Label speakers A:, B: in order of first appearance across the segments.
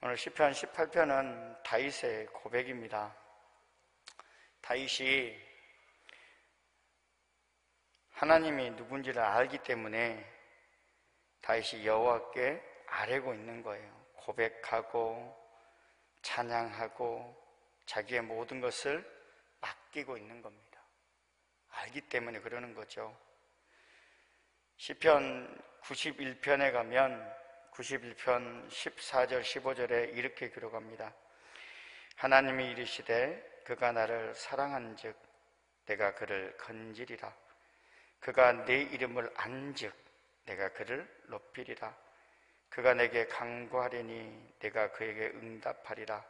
A: 오늘 시편 18편은 다윗의 고백입니다. 다윗이 하나님이 누군지를 알기 때문에 다윗이 여호와께 아뢰고 있는 거예요. 고백하고 찬양하고 자기의 모든 것을 맡기고 있는 겁니다. 알기 때문에 그러는 거죠. 시편 91편에 가면 91편 14절 15절에 이렇게 기록합니다. 하나님이 이르시되 그가 나를 사랑한즉 내가 그를 건지리라. 그가 내 이름을 안즉 내가 그를 높이리라. 그가 내게 간구하리니 내가 그에게 응답하리라.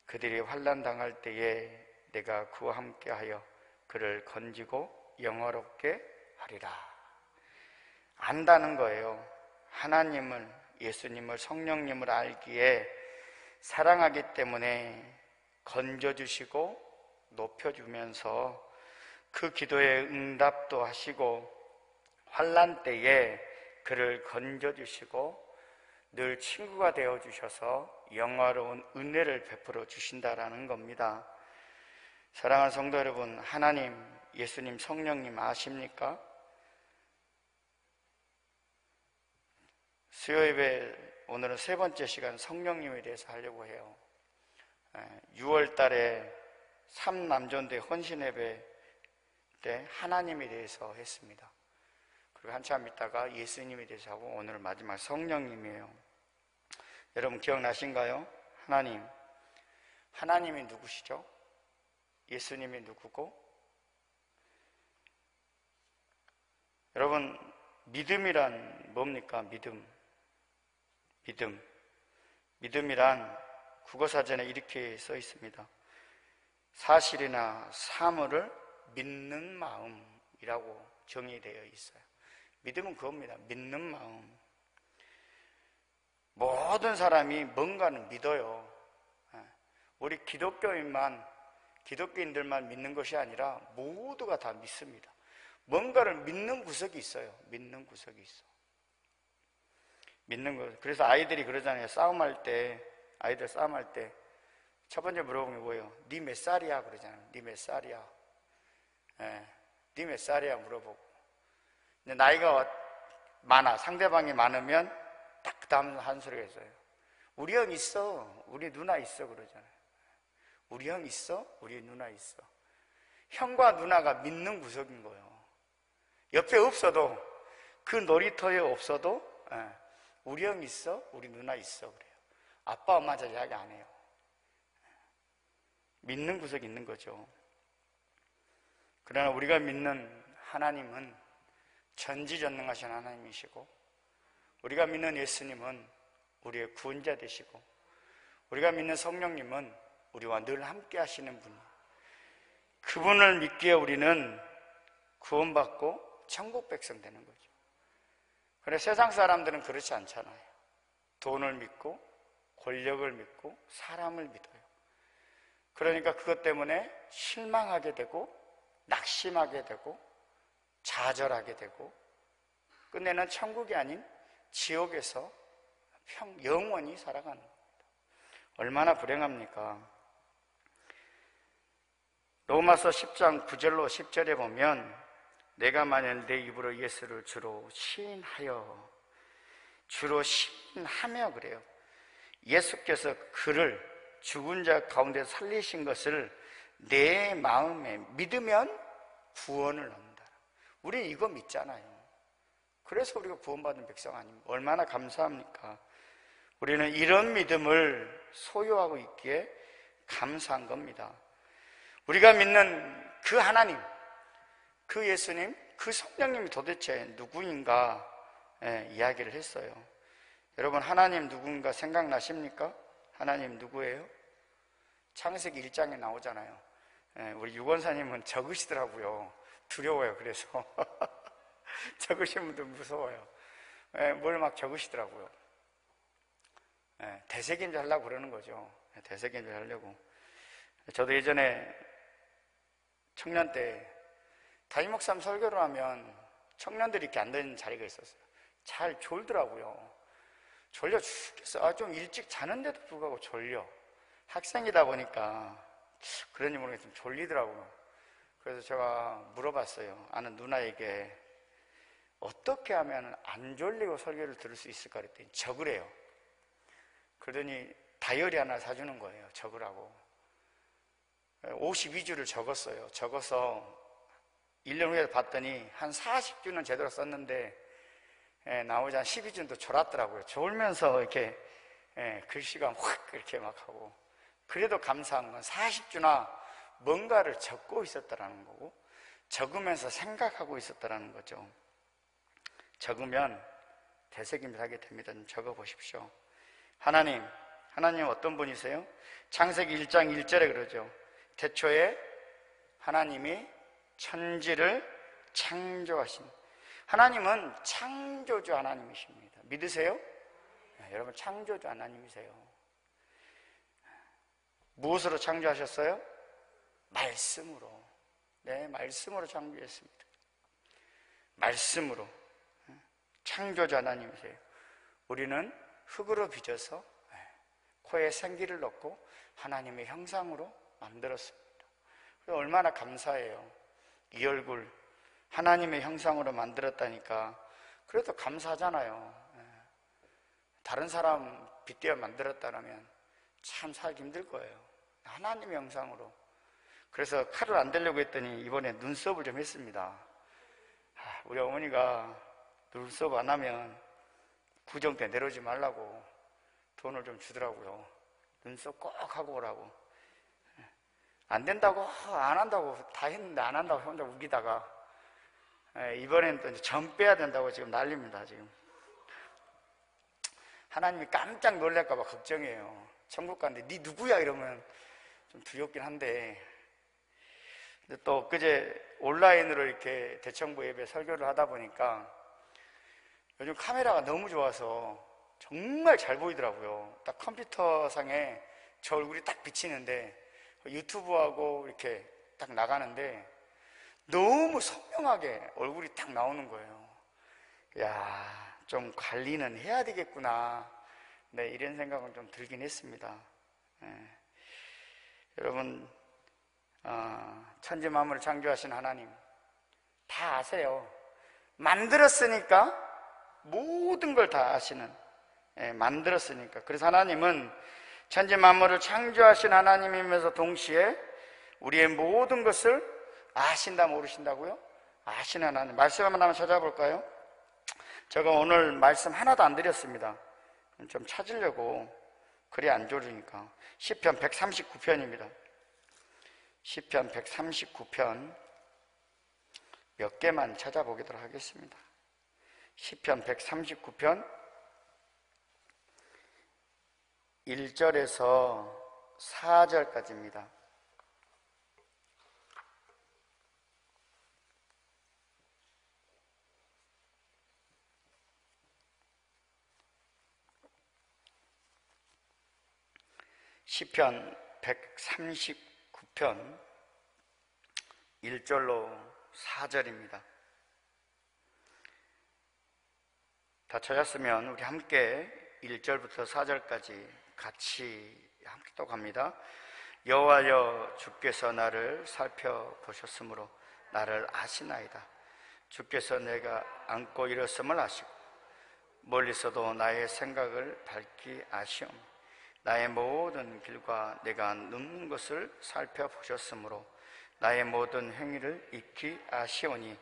A: 그들이 환난 당할 때에 내가 그와 함께하여 그를 건지고 영화롭게 하리라. 안다는 거예요. 하나님을, 예수님을, 성령님을 알기에 사랑하기 때문에 건져주시고 높여주면서 그 기도에 응답도 하시고 환난 때에 그를 건져주시고 늘 친구가 되어주셔서 영화로운 은혜를 베풀어 주신다라는 겁니다. 사랑하는 성도 여러분, 하나님, 예수님, 성령님 아십니까? 수요예배 오늘은 세 번째 시간 성령님에 대해서 하려고 해요. 6월 달에 3남전대 헌신예배 때 하나님에 대해서 했습니다. 그리고 한참 있다가 예수님에 대해서 하고 오늘 마지막 성령님이에요. 여러분 기억나신가요? 하나님이 누구시죠? 예수님이 누구고? 여러분, 믿음이란 뭡니까? 믿음이란 국어사전에 이렇게 써 있습니다. 사실이나 사물을 믿는 마음이라고 정의되어 있어요. 믿음은 그겁니다. 믿는 마음. 모든 사람이 뭔가를 믿어요. 우리 기독교인들만 믿는 것이 아니라 모두가 다 믿습니다. 뭔가를 믿는 구석이 있어요. 믿는 구석이 있어. 믿는 거. 그래서 아이들이 그러잖아요. 아이들 싸움할 때 첫 번째 물어보는 게 뭐예요? 니 몇 살이야? 그러잖아요. 니 몇 살이야? 니 몇 살이야? 물어보고. 근데 나이가 많아. 상대방이 많으면 딱 그 다음 한 소리가 있어요. 우리 형 있어. 우리 누나 있어. 그러잖아요. 우리 형 있어? 우리 누나 있어. 형과 누나가 믿는 구석인 거예요. 옆에 없어도, 그 놀이터에 없어도 우리 형 있어? 우리 누나 있어. 그래요. 아빠, 엄마 잘 이야기 안 해요. 믿는 구석이 있는 거죠. 그러나 우리가 믿는 하나님은 전지전능하신 하나님이시고, 우리가 믿는 예수님은 우리의 구원자 되시고, 우리가 믿는 성령님은 우리와 늘 함께 하시는 분. 그분을 믿기에 우리는 구원받고 천국 백성 되는 거죠. 그런데 세상 사람들은 그렇지 않잖아요. 돈을 믿고 권력을 믿고 사람을 믿어요. 그러니까 그것 때문에 실망하게 되고 낙심하게 되고 좌절하게 되고 끝내는 천국이 아닌 지옥에서 영원히 살아가는 겁니다. 얼마나 불행합니까? 로마서 10장 9절로 10절에 보면 내가 만일 내 입으로 예수를 주로 시인하여 그래요. 예수께서 그를 죽은 자 가운데 살리신 것을 내 마음에 믿으면 구원을 얻는다. 우리 이거 믿잖아요. 그래서 우리가 구원받은 백성 아닙니까? 얼마나 감사합니까? 우리는 이런 믿음을 소유하고 있기에 감사한 겁니다. 우리가 믿는 그 하나님, 그 예수님, 그 성령님이 도대체 누구인가 이야기를 했어요. 여러분, 하나님 누군가 생각나십니까? 하나님 누구예요? 창세기 1장에 나오잖아요. 우리 유권사님은 적으시더라고요. 두려워요. 그래서 적으시는 분들 무서워요. 뭘 막 적으시더라고요. 대세견제 하려고 그러는 거죠. 대세견제 하려고. 저도 예전에 청년 때 담임 목사님 설교를 하면 청년들이 이렇게 앉는 자리가 있었어요. 잘 졸더라고요. 졸려 죽겠어. 좀 일찍 자는데도 불구하고 졸려. 학생이다 보니까 그런지 모르겠지만 졸리더라고요. 그래서 제가 물어봤어요. 아는 누나에게 어떻게 하면 안 졸리고 설교를 들을 수 있을까 그랬더니 적으래요. 그러더니 다이어리 하나 사주는 거예요. 적으라고. 52주를 적었어요. 적어서 1년 후에 봤더니 한 40주는 제대로 썼는데 나머지 한 12주는 졸았더라고요. 졸면서 이렇게 글씨가 확 이렇게 막 하고. 그래도 감사한 건 40주나 뭔가를 적고 있었다라는 거고, 적으면서 생각하고 있었다라는 거죠. 적으면 되새김질 하게 됩니다. 좀 적어 보십시오. 하나님 어떤 분이세요? 창세기 1장 1절에 그러죠. 태초에 하나님이 천지를 창조하신, 하나님은 창조주 하나님이십니다. 믿으세요? 네, 여러분 창조주 하나님이세요. 무엇으로 창조하셨어요? 말씀으로. 네, 말씀으로 창조했습니다. 말씀으로. 창조주 하나님이세요. 우리는 흙으로 빚어서 코에 생기를 넣고 하나님의 형상으로 만들었습니다. 얼마나 감사해요. 이 얼굴 하나님의 형상으로 만들었다니까 그래도 감사하잖아요. 다른 사람 빗대어 만들었다면 참 살기 힘들 거예요. 하나님의 형상으로. 그래서 칼을 안 대려고 했더니 이번에 눈썹을 좀 했습니다. 우리 어머니가 눈썹 안 하면 구정 때 내려오지 말라고 돈을 좀 주더라고요. 눈썹 꼭 하고 오라고. 안 된다고 안 한다고 다 했는데 안 한다고 혼자 우기다가 이번에는 또 점 빼야 된다고 지금 난립니다. 지금 하나님이 깜짝 놀랄까 봐 걱정이에요. 천국 가는데 네 누구야 이러면 좀 두렵긴 한데, 근데 또 그제 온라인으로 이렇게 대청부 예배 설교를 하다 보니까 요즘 카메라가 너무 좋아서 정말 잘 보이더라고요. 딱 컴퓨터 상에 저 얼굴이 딱 비치는데 유튜브하고 이렇게 딱 나가는데 너무 선명하게 얼굴이 딱 나오는 거예요. 야, 좀 관리는 해야 되겠구나. 네, 이런 생각은 좀 들긴 했습니다. 네. 여러분, 천지 만물을 창조하신 하나님 다 아세요. 만들었으니까 모든 걸 다 아시는, 만들었으니까. 그래서 하나님은 천지 만물을 창조하신 하나님이면서 동시에 우리의 모든 것을 아신다 모르신다고요? 아시는 하나님. 말씀 한번 찾아볼까요? 제가 오늘 말씀 하나도 안 드렸습니다. 좀 찾으려고. 글이 안 좋으니까. 시편 139편입니다. 시편 139편 몇 개만 찾아보도록 하겠습니다. 시편 139편 1절에서 4절까지입니다. 시편 139편 1절로 4절입니다. 다 찾았으면 우리 함께 1절부터 4절까지 같이 함께 또 갑니다. 여호와여, 주께서 나를 살펴보셨으므로 나를 아시나이다. 주께서 내가 앉고 일었음을 아시고 멀리서도 나의 생각을 밝히 아시오니 나의 모든 길과 내가 눕는 것을 살펴보셨으므로 나의 모든 행위를 익히 아시오니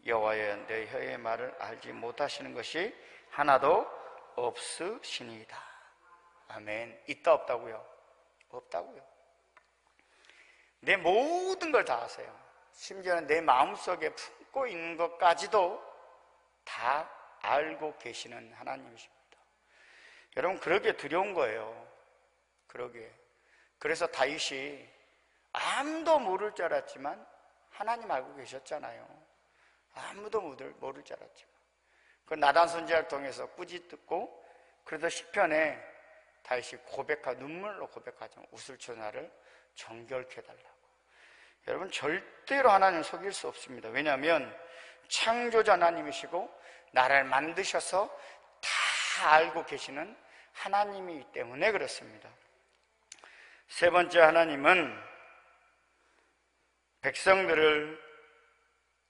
A: 여호와여, 내 혀의 말을 알지 못하시는 것이 하나도 없으시니이다. 아멘. 있다 없다고요? 없다고요. 내 모든 걸 다 아세요. 심지어는 내 마음속에 품고 있는 것까지도 다 알고 계시는 하나님이십니다. 여러분, 그러기에 두려운 거예요. 그러기에. 그래서 다윗이 아무도 모를 줄 알았지만 하나님 알고 계셨잖아요. 아무도 모를 줄 알았지만 그 나단 선지자를 통해서 꾸짖고, 그래도 시편에 다윗이 눈물로 고백하죠. 웃을쳐 나를 정결케 해달라고. 여러분, 절대로 하나님을 속일 수 없습니다. 왜냐하면 창조자 하나님이시고 나를 만드셔서 다 다 알고 계시는 하나님이기 때문에 그렇습니다. 세 번째, 하나님은 백성들을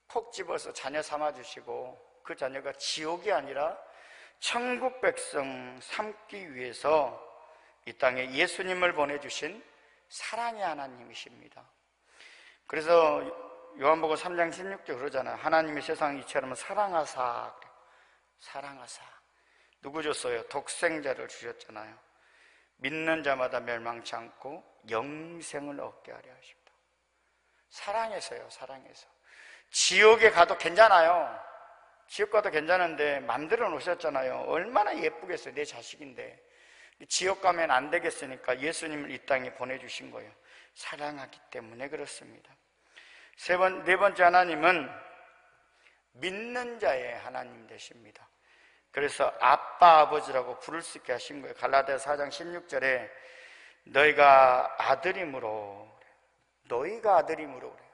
A: 콕 집어서 자녀 삼아주시고 그 자녀가 지옥이 아니라 천국 백성 삼기 위해서 이 땅에 예수님을 보내주신 사랑의 하나님이십니다. 그래서 요한복음 3장 16절 그러잖아요. 하나님이 세상을 이처럼 사랑하사. 사랑하사. 누구 줬어요? 독생자를 주셨잖아요. 믿는 자마다 멸망치 않고 영생을 얻게 하려 하십니다. 사랑해서요. 사랑해서. 지옥에 가도 괜찮아요. 지옥 가도 괜찮은데 만들어 놓으셨잖아요. 얼마나 예쁘겠어요. 내 자식인데. 지옥 가면 안 되겠으니까 예수님을 이 땅에 보내주신 거예요. 사랑하기 때문에 그렇습니다. 네 번째, 하나님은 믿는 자의 하나님 되십니다. 그래서 아빠, 아버지라고 부를 수 있게 하신 거예요. 갈라디아서 4장 16절에 너희가 아들임으로 그래요.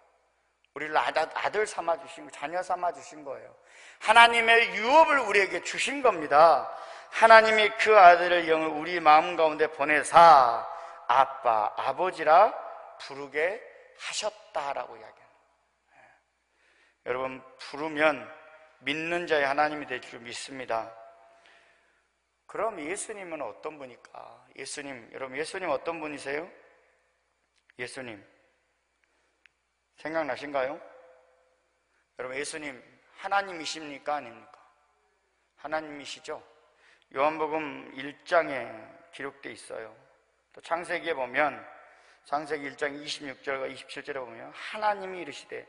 A: 우리를 아들 삼아주신 거, 자녀 삼아주신 거예요. 하나님의 유업을 우리에게 주신 겁니다. 하나님이 그 아들의 영을 우리 마음 가운데 보내사 아빠, 아버지라 부르게 하셨다라고 이야기합니다. 여러분, 부르면 믿는 자의 하나님이 될 줄 믿습니다. 그럼 예수님은 어떤 분일까? 여러분, 예수님 어떤 분이세요? 예수님 생각나신가요? 여러분, 예수님 하나님이십니까? 아닙니까? 하나님이시죠? 요한복음 1장에 기록되어 있어요. 또 창세기에 보면 창세기 1장 26절과 27절에 보면 하나님이 이르시되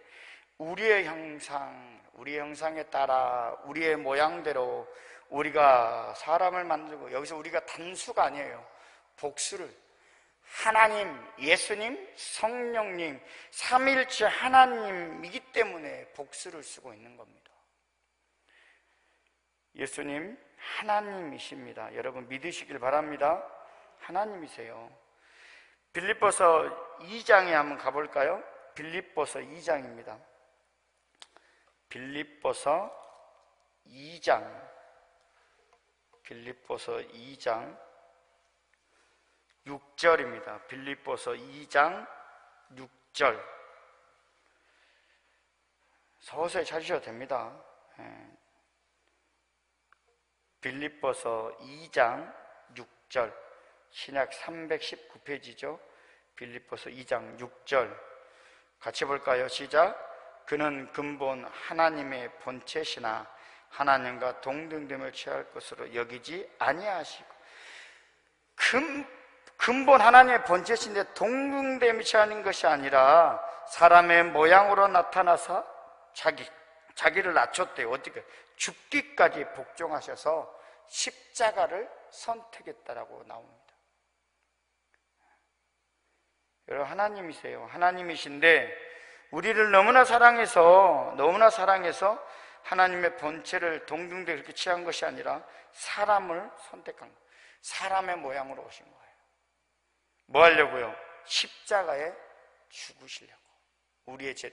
A: 우리의 형상에 따라 우리의 모양대로 우리가 사람을 만들고, 여기서 우리가 단수가 아니에요. 복수를, 하나님, 예수님, 성령님, 삼위일체 하나님이기 때문에 복수를 쓰고 있는 겁니다. 예수님 하나님이십니다. 여러분 믿으시길 바랍니다. 하나님이세요. 빌립보서 2장에 한번 가볼까요? 빌립보서 2장입니다. 빌립보서 2장 6절입니다. 빌립보서 2장 6절. 서서히 찾으셔도 됩니다. 빌립보서 2장 6절, 신약 319페이지죠. 빌립보서 2장 6절 같이 볼까요? 시작. 그는 근본 하나님의 본체시나 하나님과 동등됨을 취할 것으로 여기지 아니하시고, 근본 하나님의 본체신데 동등됨이 취하는 것이 아니라 사람의 모양으로 나타나서 자기를 낮췄대요. 어떻게? 죽기까지 복종하셔서 십자가를 선택했다라고 나옵니다. 여러분, 하나님이세요. 하나님이신데 우리를 너무나 사랑해서 하나님의 본체를 동등되게 그렇게 취한 것이 아니라 사람을 선택한 거예요. 사람의 모양으로 오신 거예요. 뭐 하려고요? 십자가에 죽으시려고.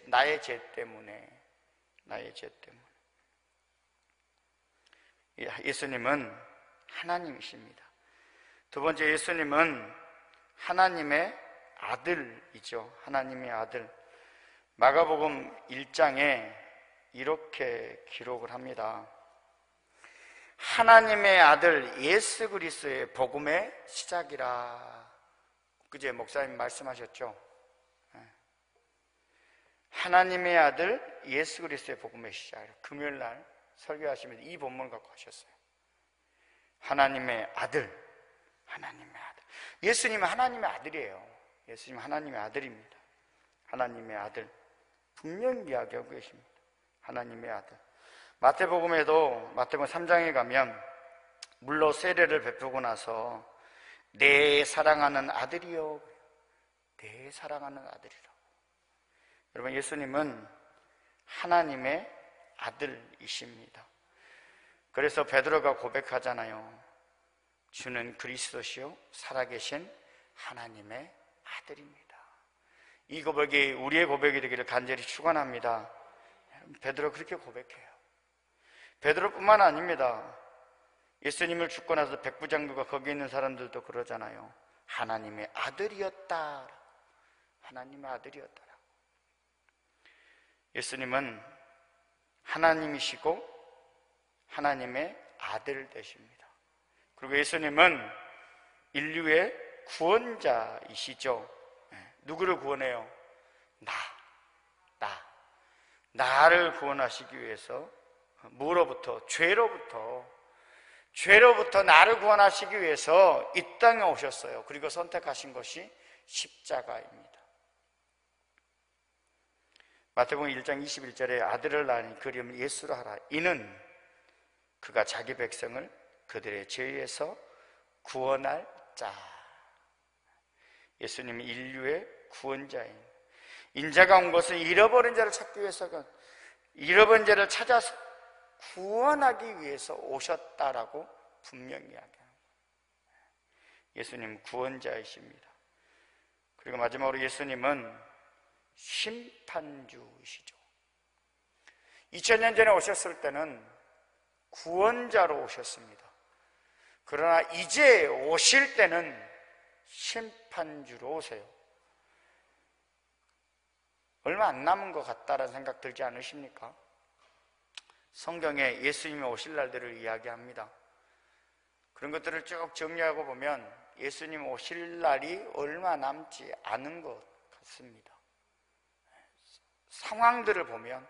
A: 나의 죄 때문에. 예수님은 하나님이십니다. 두 번째, 예수님은 하나님의 아들이죠. 하나님의 아들. 마가복음 1장에 이렇게 기록을 합니다. 하나님의 아들 예수 그리스도의 복음의 시작이라. 그제 목사님 말씀하셨죠? 하나님의 아들 예수 그리스도의 복음의 시작. 금요일날 설교하시면서 이 본문을 갖고 하셨어요. 하나님의 아들. 예수님은 하나님의 아들이에요. 예수님은 하나님의 아들입니다. 하나님의 아들. 분명히 이야기하고 계십니다. 하나님의 아들. 마태복음에도 마태복음 3장에 가면 물로 세례를 베푸고 나서 내 사랑하는 아들이요, 내 사랑하는 아들이라고. 여러분, 예수님은 하나님의 아들이십니다. 그래서 베드로가 고백하잖아요. 주는 그리스도시요 살아계신 하나님의 아들입니다. 이 고백이 우리의 고백이 되기를 간절히 축원합니다. 베드로 그렇게 고백해요. 베드로뿐만 아닙니다. 예수님을 죽고 나서 백부장들과 거기 있는 사람들도 그러잖아요. 하나님의 아들이었다. 하나님의 아들이었다. 예수님은 하나님이시고 하나님의 아들 되십니다. 그리고 예수님은 인류의 구원자이시죠. 누구를 구원해요? 나를 구원하시기 위해서 뭐로부터? 죄로부터 나를 구원하시기 위해서 이 땅에 오셨어요. 그리고 선택하신 것이 십자가입니다. 마태복음 1장 21절에 아들을 낳으니 그 이름을 예수라 하라. 이는 그가 자기 백성을 그들의 죄에서 구원할 자. 예수님이 인류의 구원자입니다. 인자가 온 것은 잃어버린 자를 찾기 위해서가, 잃어버린 자를 찾아서 구원하기 위해서 오셨다라고 분명히 이야기합니다. 예수님 구원자이십니다. 그리고 마지막으로 예수님은 심판주이시죠. 2000년 전에 오셨을 때는 구원자로 오셨습니다. 그러나 이제 오실 때는 심판주로 오세요. 얼마 안 남은 것 같다라는 생각 들지 않으십니까? 성경에 예수님이 오실 날들을 이야기합니다. 그런 것들을 쭉 정리하고 보면 예수님 오실 날이 얼마 남지 않은 것 같습니다. 상황들을 보면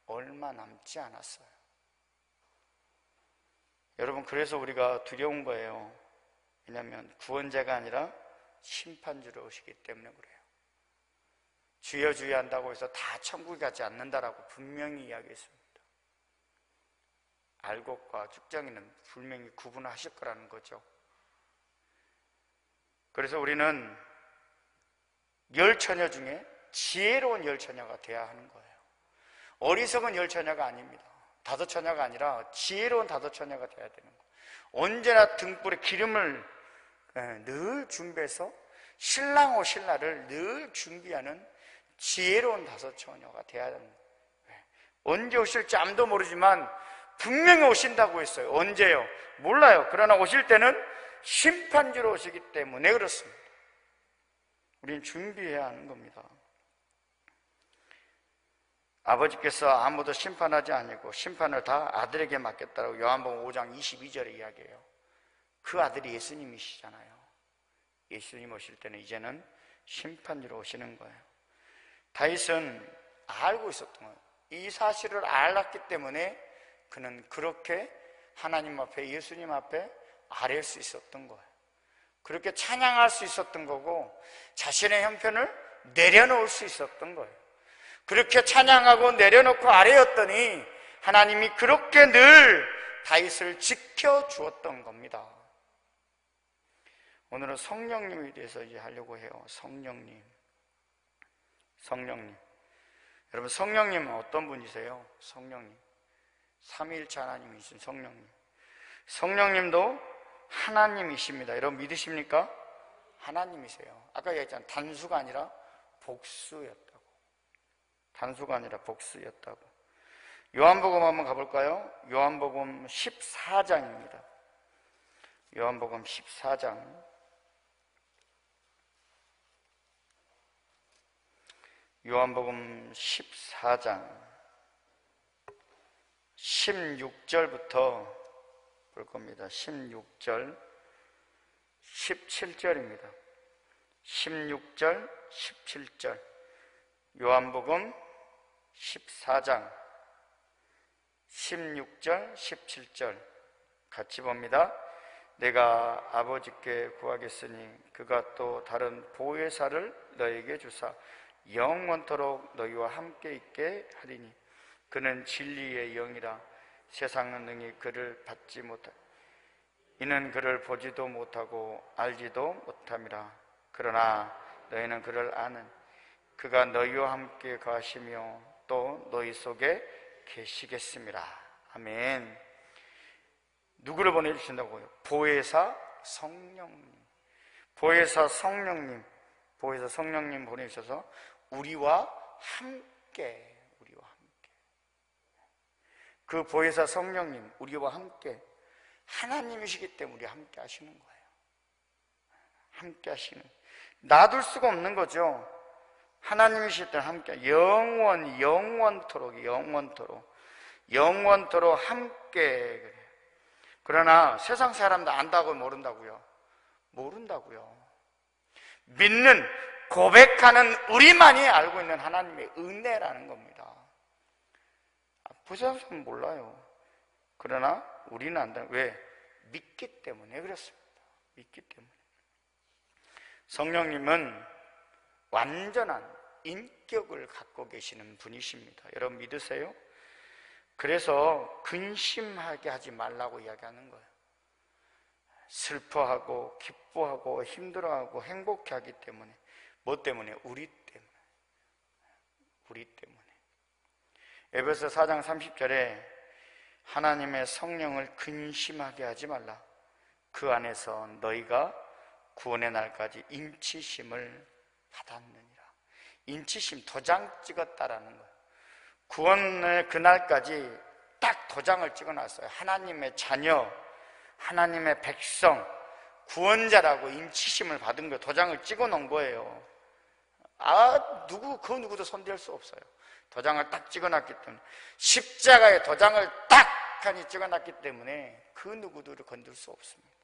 A: 얼마 남지 않았어요. 여러분, 그래서 우리가 두려운 거예요. 왜냐하면 구원자가 아니라 심판주로 오시기 때문에 그래요. 주여 주여 한다고 해서 다 천국에 가지 않는다라고 분명히 이야기했습니다. 알곡과 쭉정이는 분명히 구분하실 거라는 거죠. 그래서 우리는 열 처녀 중에 지혜로운 열 처녀가 되어야 하는 거예요. 어리석은 열 처녀가 아닙니다. 다섯 처녀가 아니라 지혜로운 다섯 처녀가 되어야 되는 거예요. 언제나 등불에 기름을 늘 준비해서 신랑 오실 날을 늘 준비하는 지혜로운 다섯 처녀가 되어야 합니다. 언제 오실지 아무도 모르지만 분명히 오신다고 했어요. 언제요? 몰라요. 그러나 오실 때는 심판주로 오시기 때문에 그렇습니다. 우리는 준비해야 하는 겁니다. 아버지께서 아무도 심판하지 아니고 심판을 다 아들에게 맡겼다고 요한복음 5장 22절에 이야기해요. 그 아들이 예수님이시잖아요. 예수님 오실 때는 이제는 심판주로 오시는 거예요. 다윗은 알고 있었던 거예요. 이 사실을 알았기 때문에 그는 그렇게 하나님 앞에, 예수님 앞에 아뢰일 수 있었던 거예요. 그렇게 찬양할 수 있었던 거고 자신의 형편을 내려놓을 수 있었던 거예요. 그렇게 찬양하고 내려놓고 아뢰었더니 하나님이 그렇게 늘 다윗을 지켜주었던 겁니다. 오늘은 성령님에 대해서 이제 하려고 해요. 성령님. 여러분, 성령님은 어떤 분이세요? 성령님. 삼위일체 하나님이신 성령님. 성령님도 하나님이십니다. 여러분 믿으십니까? 하나님이세요. 아까 얘기했잖아요. 단수가 아니라 복수였다고. 요한복음 한번 가볼까요? 요한복음 14장입니다. 요한복음 14장. 요한복음 14장 16절부터 볼 겁니다. 16절 17절입니다. 16절 17절 요한복음 14장 16절 17절 같이 봅니다. 내가 아버지께 구하겠으니 그가 또 다른 보혜사를 너에게 주사 영원토록 너희와 함께 있게 하리니 그는 진리의 영이라. 세상은 능히 그를 받지 못하 이는 그를 보지도 못하고 알지도 못함이라. 그러나 너희는 그를 아는 그가 너희와 함께 가시며 또 너희 속에 계시겠습니다. 아멘. 누구를 보내주신다고요? 보혜사 성령님. 보혜사 성령님 보내주셔서 우리와 함께 그 보혜사 성령님 우리와 함께 하나님이시기 때문에 우리 함께 하시는 거예요. 함께 하시는, 놔둘 수가 없는 거죠. 하나님이시기 때문에 함께 영원토록 함께. 그래요. 그러나 세상 사람도 안다고 모른다고요? 모른다고요. 믿는, 고백하는 우리만이 알고 있는 하나님의 은혜라는 겁니다. 부자는 몰라요. 그러나 우리는 안다. 왜? 믿기 때문에 그렇습니다. 믿기 때문에. 성령님은 완전한 인격을 갖고 계시는 분이십니다. 여러분 믿으세요? 그래서 근심하게 하지 말라고 이야기하는 거예요. 슬퍼하고 기뻐하고 힘들어하고 행복해하기 때문에. 뭐 때문에? 우리 때문에. 에베소 4장 30절에 하나님의 성령을 근심하게 하지 말라. 그 안에서 너희가 구원의 날까지 인치심을 받았느니라. 인치심, 도장 찍었다라는 거예요. 구원의 그날까지 딱 도장을 찍어놨어요. 하나님의 자녀, 하나님의 백성, 구원자라고 인치심을 받은 거예요. 도장을 찍어놓은 거예요. 그 누구도 손댈 수 없어요. 도장을 딱 찍어놨기 때문에, 십자가에 도장을 딱 하니 찍어놨기 때문에 그 누구도 건들 수 없습니다.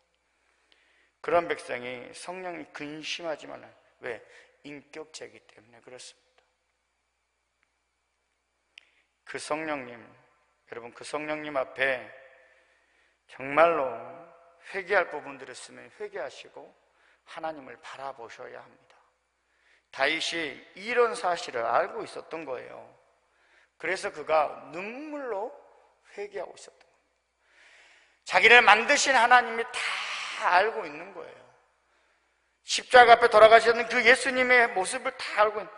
A: 그런 백성이 성령이 근심하지 말라. 왜? 인격체이기 때문에 그렇습니다. 그 성령님, 여러분 그 성령님 앞에 정말로 회개할 부분들이 있으면 회개하시고 하나님을 바라보셔야 합니다. 다윗이 이런 사실을 알고 있었던 거예요. 그래서 그가 눈물로 회개하고 있었던 거예요. 자기를 만드신 하나님이 다 알고 있는 거예요. 십자가 앞에 돌아가셨는 그 예수님의 모습을 다 알고 있는,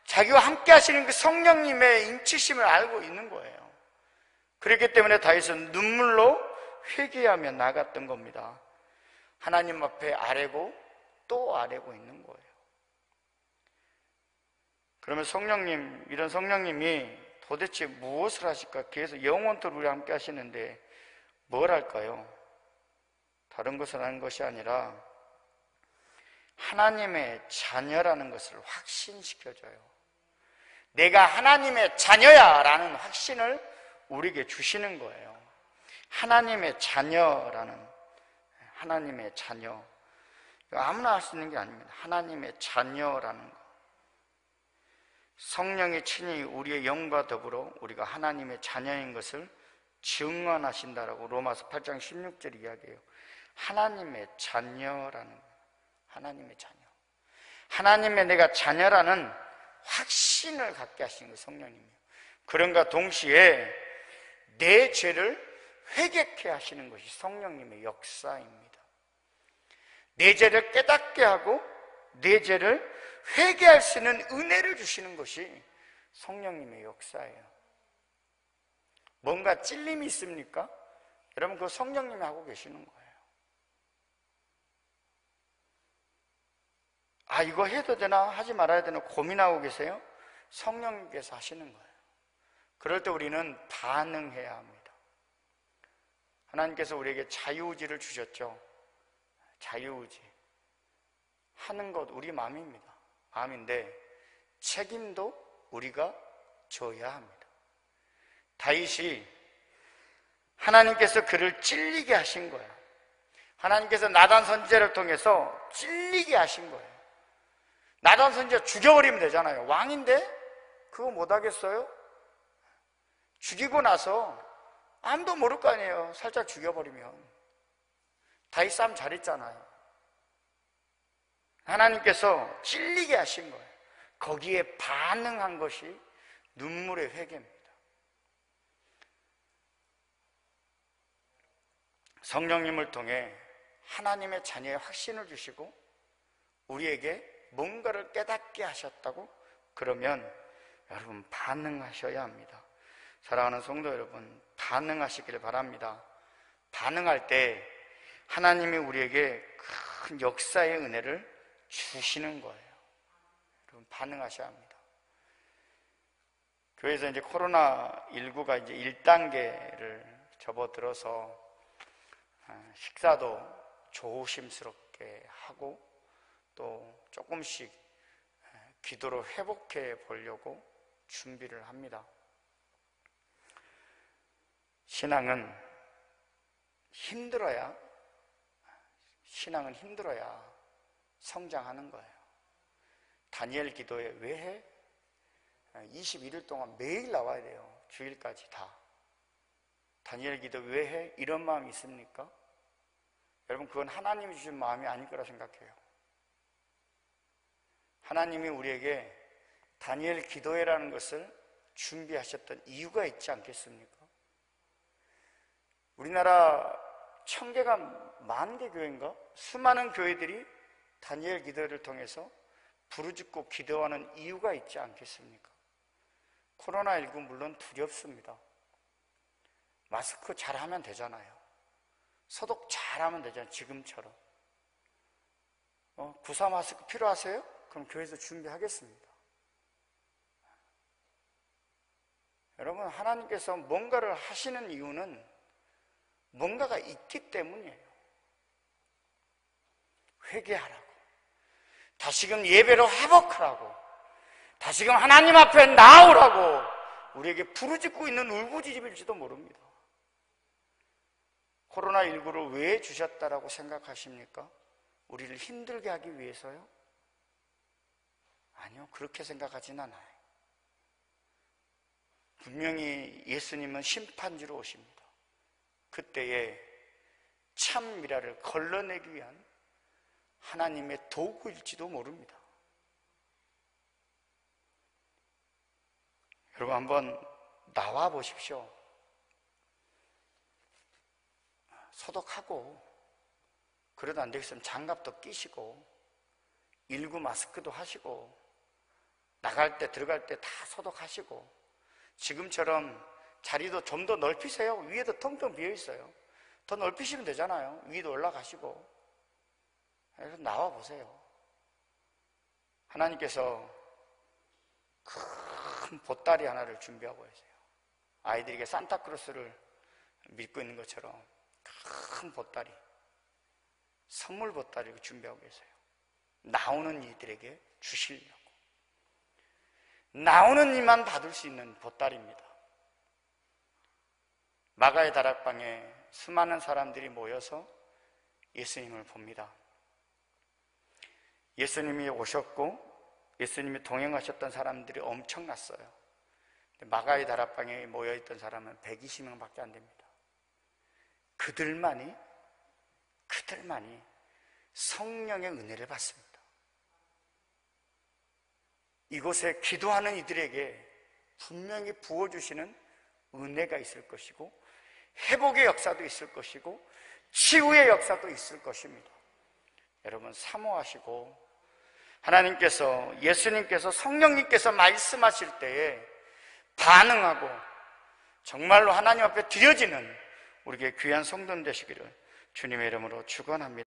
A: 자기와 함께 하시는 그 성령님의 인치심을 알고 있는 거예요. 그렇기 때문에 다윗은 눈물로 회개하며 나갔던 겁니다. 하나님 앞에 아뢰고 또 아뢰고 있는 거예요. 그러면 성령님, 이런 성령님이 도대체 무엇을 하실까? 그래서 영원토록 우리와 함께 하시는데 뭘 할까요? 다른 것을 하는 것이 아니라 하나님의 자녀라는 것을 확신시켜줘요. 내가 하나님의 자녀야 라는 확신을 우리에게 주시는 거예요. 하나님의 자녀라는, 하나님의 자녀, 아무나 할 수 있는 게 아닙니다. 하나님의 자녀라는 거. 성령이 친히 우리의 영과 더불어 우리가 하나님의 자녀인 것을 증언하신다라고 로마서 8장 16절 이야기해요. 하나님의 자녀라는 거예요. 하나님의 자녀, 하나님의 내가 자녀라는 확신을 갖게 하신 거예요. 성령님이요. 그런가 동시에 내 죄를 회개케 하시는 것이 성령님의 역사입니다. 내 죄를 깨닫게 하고 내 죄를 회개할 수 있는 은혜를 주시는 것이 성령님의 역사예요. 뭔가 찔림이 있습니까? 여러분 그거 성령님이 하고 계시는 거예요. 이거 해도 되나 하지 말아야 되나 고민하고 계세요? 성령님께서 하시는 거예요. 그럴 때 우리는 반응해야 합니다. 하나님께서 우리에게 자유의지를 주셨죠. 자유의지 하는 것 우리 마음입니다. 마음인데 책임도 우리가 져야 합니다. 다윗이 하나님께서 그를 찔리게 하신 거예요. 하나님께서 나단 선지자를 통해서 찔리게 하신 거예요. 나단 선지자 죽여버리면 되잖아요. 왕인데 그거 못하겠어요? 죽이고 나서 아무도 모를 거 아니에요. 살짝 죽여버리면. 다윗 싸움 잘했잖아요. 하나님께서 찔리게 하신 거예요. 거기에 반응한 것이 눈물의 회개입니다. 성령님을 통해 하나님의 자녀의 확신을 주시고 우리에게 뭔가를 깨닫게 하셨다고? 그러면 여러분 반응하셔야 합니다. 사랑하는 성도 여러분, 반응하시길 바랍니다. 반응할 때 하나님이 우리에게 큰 역사의 은혜를 주시는 거예요. 여러분 반응하셔야 합니다. 교회에서 이제 코로나19가 이제 1단계를 접어들어서 식사도 조심스럽게 하고 또 조금씩 기도로 회복해 보려고 준비를 합니다. 신앙은 힘들어야 성장하는 거예요. 다니엘 기도에 왜 해? 21일 동안 매일 나와야 돼요. 주일까지 다. 다니엘 기도 왜 해? 이런 마음이 있습니까? 여러분, 그건 하나님이 주신 마음이 아닐 거라 생각해요. 하나님이 우리에게 다니엘 기도회라는 것을 준비하셨던 이유가 있지 않겠습니까? 우리나라 1000개가 10,000개 교회인가? 수많은 교회들이 다니엘 기도회를 통해서 부르짖고 기도하는 이유가 있지 않겠습니까? 코로나19 물론 두렵습니다. 마스크 잘하면 되잖아요. 소독 잘하면 되잖아요. 지금처럼. 구사 마스크 필요하세요? 그럼 교회에서 준비하겠습니다. 여러분, 하나님께서 뭔가를 하시는 이유는 뭔가가 있기 때문이에요. 회개하라고, 다시금 예배로 회복하라고, 다시금 하나님 앞에 나오라고 우리에게 부르짖고 있는 울부짖음일지도 모릅니다. 코로나19를 왜 주셨다라고 생각하십니까? 우리를 힘들게 하기 위해서요? 아니요, 그렇게 생각하진 않아요. 분명히 예수님은 심판주로 오십니다. 그때에 참 미라를 걸러내기 위한 하나님의 도구일지도 모릅니다. 여러분, 한번 나와 보십시오. 소독하고, 그래도 안 되겠으면 장갑도 끼시고 19 마스크도 하시고, 나갈 때 들어갈 때 다 소독하시고, 지금처럼 자리도 좀 더 넓히세요. 위에도 텅텅 비어 있어요. 더 넓히시면 되잖아요. 위도 올라가시고. 그래서 나와 보세요. 하나님께서 큰 보따리 하나를 준비하고 계세요. 아이들에게 산타크로스를 믿고 있는 것처럼 큰 보따리, 선물 보따리를 준비하고 계세요. 나오는 이들에게 주시려고. 나오는 이만 받을 수 있는 보따리입니다. 마가의 다락방에 수많은 사람들이 모여서 예수님을 봅니다. 예수님이 오셨고 예수님이 동행하셨던 사람들이 엄청났어요. 마가의 다락방에 모여있던 사람은 120명밖에 안 됩니다. 그들만이 성령의 은혜를 받습니다. 이곳에 기도하는 이들에게 분명히 부어주시는 은혜가 있을 것이고, 회복의 역사도 있을 것이고, 치유의 역사도 있을 것입니다. 여러분, 사모하시고, 하나님께서, 예수님께서, 성령님께서 말씀하실 때에 반응하고 정말로 하나님 앞에 드려지는 우리에게 귀한 성도님 되시기를 주님의 이름으로 축원합니다.